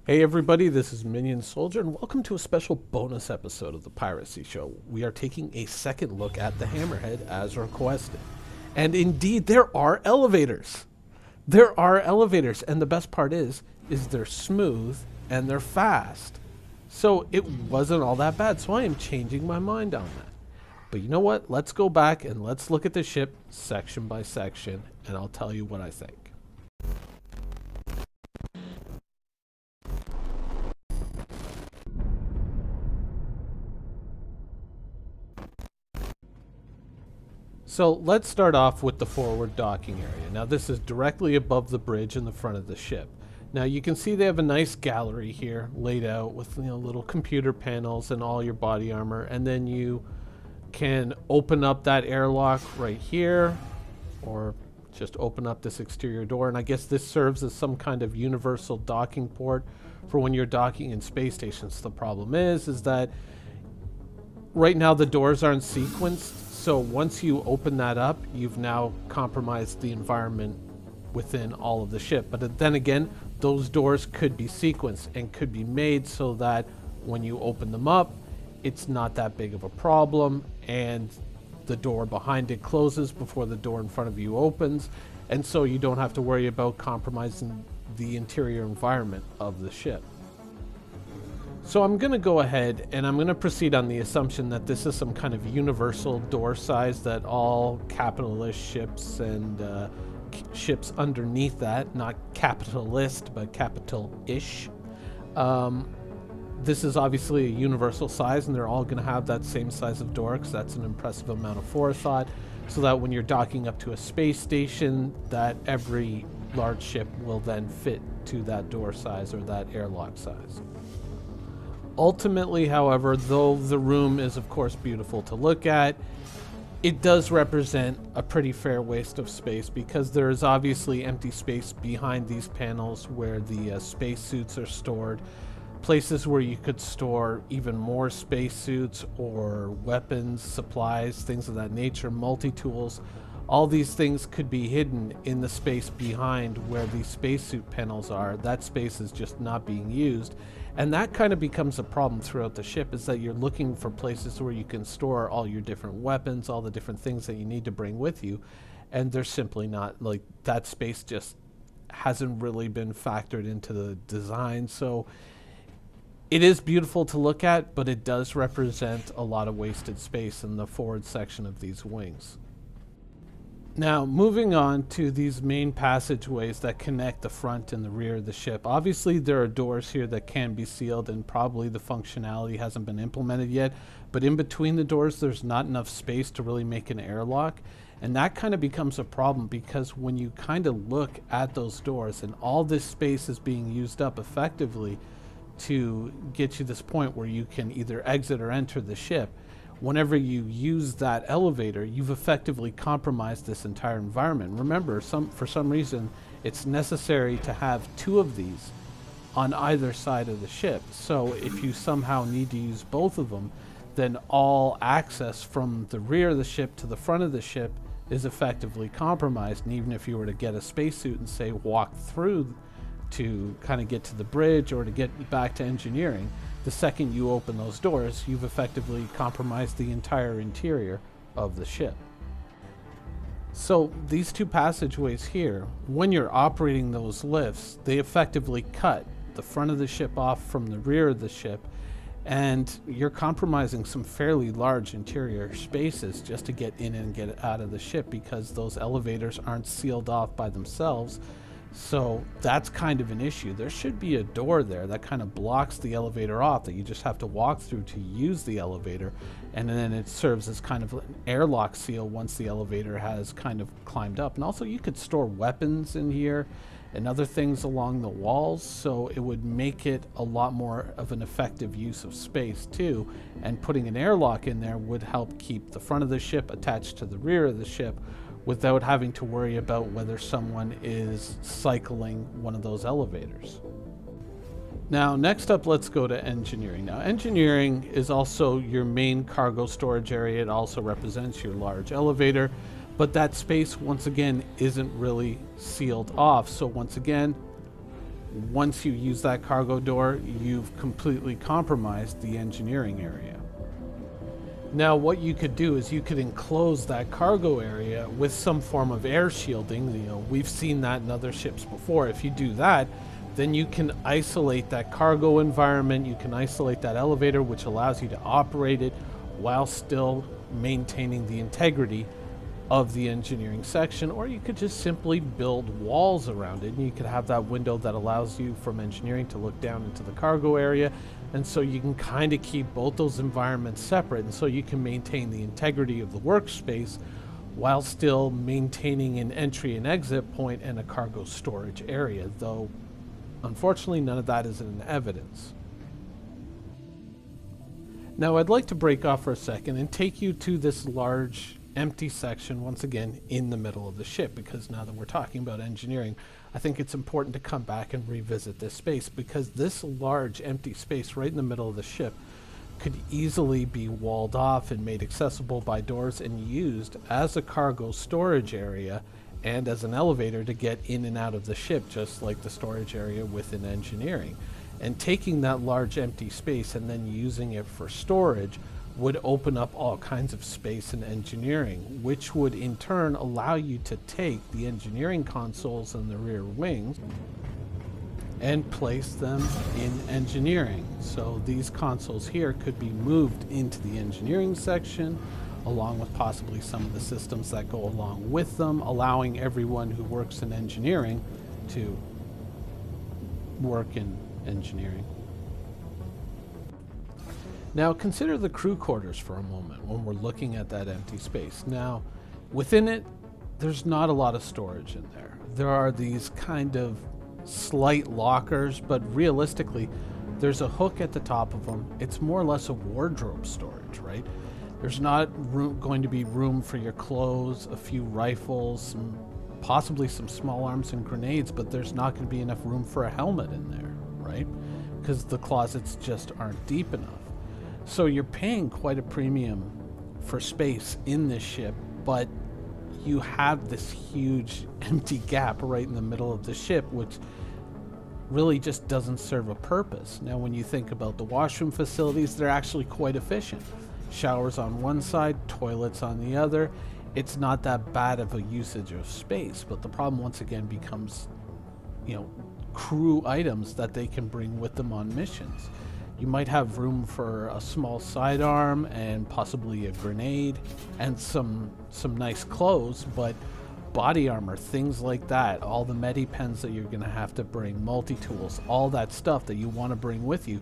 Hey everybody, this is Minion Soldier and welcome to a special bonus episode of the Piracy Show. We are taking a second look at the Hammerhead as requested. And indeed, there are elevators. There are elevators, and the best part is they're smooth and they're fast. So it wasn't all that bad, so I am changing my mind on that. But you know what? Let's go back and let's look at the ship section by section, and I'll tell you what I think. So let's start off with the forward docking area. Now this is directly above the bridge in the front of the ship. Now you can see they have a nice gallery here laid out with little computer panels and all your body armor, and then you can open up that airlock right here or just open up this exterior door, and I guess this serves as some kind of universal docking port for when you're docking in space stations. The problem is that right now the doors aren't sequenced. So once you open that up, you've now compromised the environment within all of the ship. But then again, those doors could be sequenced and could be made so that when you open them up, it's not that big of a problem and the door behind it closes before the door in front of you opens. And so you don't have to worry about compromising the interior environment of the ship. So I'm going to go ahead and I'm going to proceed on the assumption that this is some kind of universal door size that all capitalist ships and ships underneath that, not capitalist, but capital-ish. This is obviously a universal size, and they're all going to have that same size of door because that's an impressive amount of forethought, so that when you're docking up to a space station, that every large ship will then fit to that door size or that airlock size. Ultimately, however, though the room is of course beautiful to look at, it does represent a pretty fair waste of space because there is obviously empty space behind these panels where the spacesuits are stored, places where you could store even more spacesuits or weapons, supplies, things of that nature, multi-tools. All these things could be hidden in the space behind where the spacesuit panels are. That space is just not being used. And that kind of becomes a problem throughout the ship, is that you're looking for places where you can store all your different weapons, all the different things that you need to bring with you. And they're simply not, like, that space just hasn't really been factored into the design. So it is beautiful to look at, but it does represent a lot of wasted space in the forward section of these wings. Now, moving on to these main passageways that connect the front and the rear of the ship. Obviously, there are doors here that can be sealed, and probably the functionality hasn't been implemented yet. But in between the doors, there's not enough space to really make an airlock. And that kind of becomes a problem because when you kind of look at those doors and all this space is being used up effectively to get you this point where you can either exit or enter the ship, whenever you use that elevator, you've effectively compromised this entire environment. Remember, for some reason, it's necessary to have two of these on either side of the ship. So if you somehow need to use both of them, then all access from the rear of the ship to the front of the ship is effectively compromised. And even if you were to get a spacesuit and say walk through to kind of get to the bridge or to get back to engineering, the second you open those doors, you've effectively compromised the entire interior of the ship. So these two passageways here, when you're operating those lifts, they effectively cut the front of the ship off from the rear of the ship, and you're compromising some fairly large interior spaces just to get in and get out of the ship because those elevators aren't sealed off by themselves. So that's kind of an issue. There should be a door there that kind of blocks the elevator off that you just have to walk through to use the elevator, and then it serves as kind of an airlock seal once the elevator has kind of climbed up. And also you could store weapons in here and other things along the walls, so it would make it a lot more of an effective use of space too. And putting an airlock in there would help keep the front of the ship attached to the rear of the ship without having to worry about whether someone is cycling one of those elevators. Now, next up, let's go to engineering. Now, engineering is also your main cargo storage area. It also represents your large elevator, but that space, once again, isn't really sealed off. So once again, once you use that cargo door, you've completely compromised the engineering area. Now, what you could do is you could enclose that cargo area with some form of air shielding. You know, we've seen that in other ships before. If you do that, then you can isolate that cargo environment, you can isolate that elevator, which allows you to operate it while still maintaining the integrity of the engineering section. Or you could just simply build walls around it, and you could have that window that allows you from engineering to look down into the cargo area, and so you can kind of keep both those environments separate, and so you can maintain the integrity of the workspace while still maintaining an entry and exit point and a cargo storage area, though unfortunately none of that is in evidence. Now I'd like to break off for a second and take you to this large empty section once again in the middle of the ship, because now that we're talking about engineering, I think it's important to come back and revisit this space, because this large empty space right in the middle of the ship could easily be walled off and made accessible by doors and used as a cargo storage area and as an elevator to get in and out of the ship, just like the storage area within engineering. And taking that large empty space and then using it for storage would open up all kinds of space in engineering, which would in turn allow you to take the engineering consoles and the rear wings and place them in engineering. So these consoles here could be moved into the engineering section, along with possibly some of the systems that go along with them, allowing everyone who works in engineering to work in engineering. Now consider the crew quarters for a moment when we're looking at that empty space. Now within it, there's not a lot of storage in there. There are these kind of slight lockers, but realistically there's a hook at the top of them. It's more or less a wardrobe storage, right? There's not going to be room for your clothes, a few rifles, possibly some small arms and grenades, but there's not going to be enough room for a helmet in there, right? Because the closets just aren't deep enough. So you're paying quite a premium for space in this ship, but you have this huge empty gap right in the middle of the ship, which really just doesn't serve a purpose. Now, when you think about the washroom facilities, they're actually quite efficient. Showers on one side, toilets on the other. It's not that bad of a usage of space, but the problem once again becomes, you know, crew items that they can bring with them on missions. You might have room for a small sidearm and possibly a grenade and some nice clothes, but body armor, things like that, all the medipens that you're going to have to bring, multi-tools, all that stuff that you want to bring with you,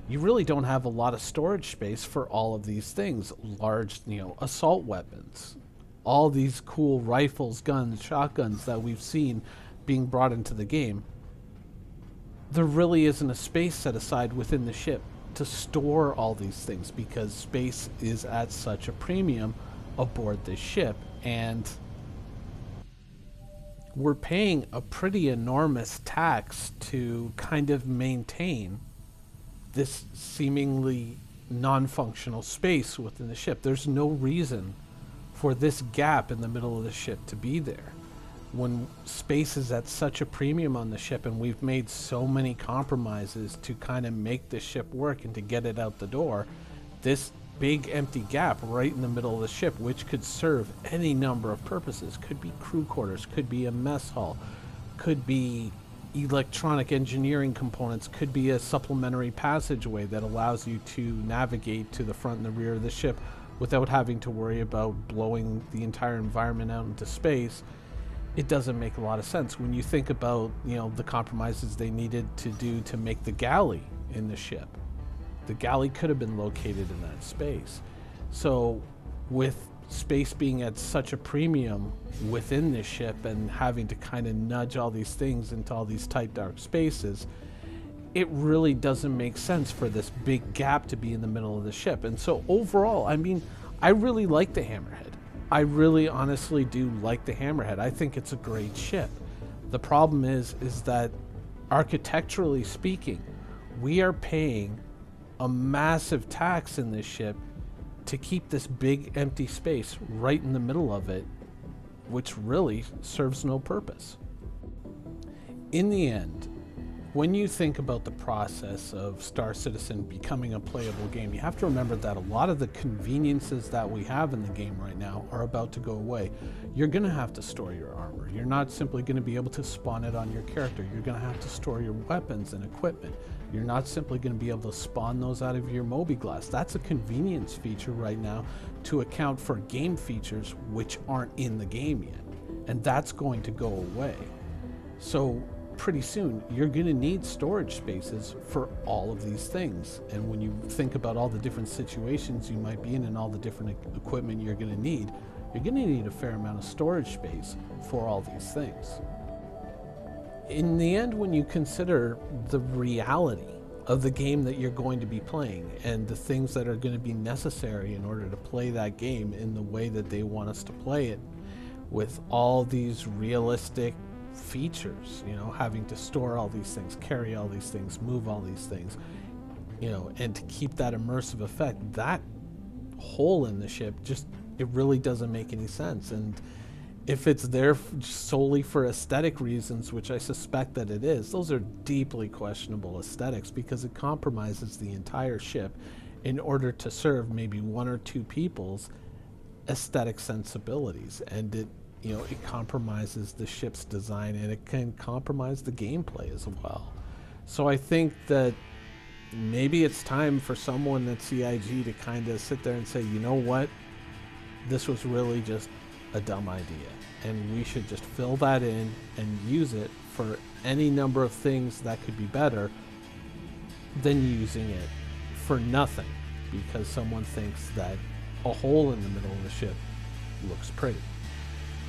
you really don't have a lot of storage space for all of these things. Large, you know, assault weapons, all these cool rifles, guns, shotguns that we've seen being brought into the game. There really isn't a space set aside within the ship to store all these things, because space is at such a premium aboard this ship, and we're paying a pretty enormous tax to kind of maintain this seemingly non-functional space within the ship. There's no reason for this gap in the middle of the ship to be there. When space is at such a premium on the ship, and we've made so many compromises to kind of make this ship work and to get it out the door, this big empty gap right in the middle of the ship, which could serve any number of purposes, could be crew quarters, could be a mess hall, could be electronic engineering components, could be a supplementary passageway that allows you to navigate to the front and the rear of the ship without having to worry about blowing the entire environment out into space. It doesn't make a lot of sense when you think about, you know, the compromises they needed to do to make the galley in the ship. The galley could have been located in that space. So with space being at such a premium within this ship and having to kind of nudge all these things into all these tight dark spaces, it really doesn't make sense for this big gap to be in the middle of the ship. And so overall, I mean, I really like the Hammerhead. I really honestly do like the Hammerhead. I think it's a great ship. The problem is that architecturally speaking, we are paying a massive tax in this ship to keep this big empty space right in the middle of it, which really serves no purpose. In the end, when you think about the process of Star Citizen becoming a playable game, you have to remember that a lot of the conveniences that we have in the game right now are about to go away. You're going to have to store your armor. You're not simply going to be able to spawn it on your character. You're going to have to store your weapons and equipment. You're not simply going to be able to spawn those out of your mobi-glass. That's a convenience feature right now to account for game features which aren't in the game yet. And that's going to go away. So pretty soon you're going to need storage spaces for all of these things. And when you think about all the different situations you might be in and all the different equipment you're going to need, you're going to need a fair amount of storage space for all these things. In the end, when you consider the reality of the game that you're going to be playing and the things that are going to be necessary in order to play that game in the way that they want us to play it, with all these realistic features, you know, having to store all these things, carry all these things, move all these things, you know, and to keep that immersive effect, that hole in the ship just, it really doesn't make any sense. And if it's there solely for aesthetic reasons, which I suspect that it is, those are deeply questionable aesthetics, because it compromises the entire ship in order to serve maybe one or two people's aesthetic sensibilities. And it, you know, it compromises the ship's design, and it can compromise the gameplay as well. So I think that maybe it's time for someone at CIG to kind of sit there and say, you know what, this was really just a dumb idea, and we should just fill that in and use it for any number of things that could be better than using it for nothing because someone thinks that a hole in the middle of the ship looks pretty.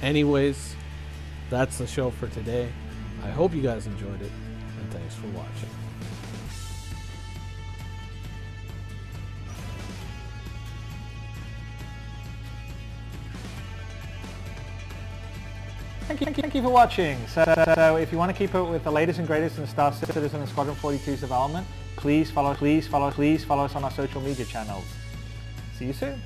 Anyways, that's the show for today. I hope you guys enjoyed it, and thanks for watching. Thank you for watching. So if you want to keep up with the latest and greatest in Star Citizen and Squadron 42's development, please follow us on our social media channels. See you soon.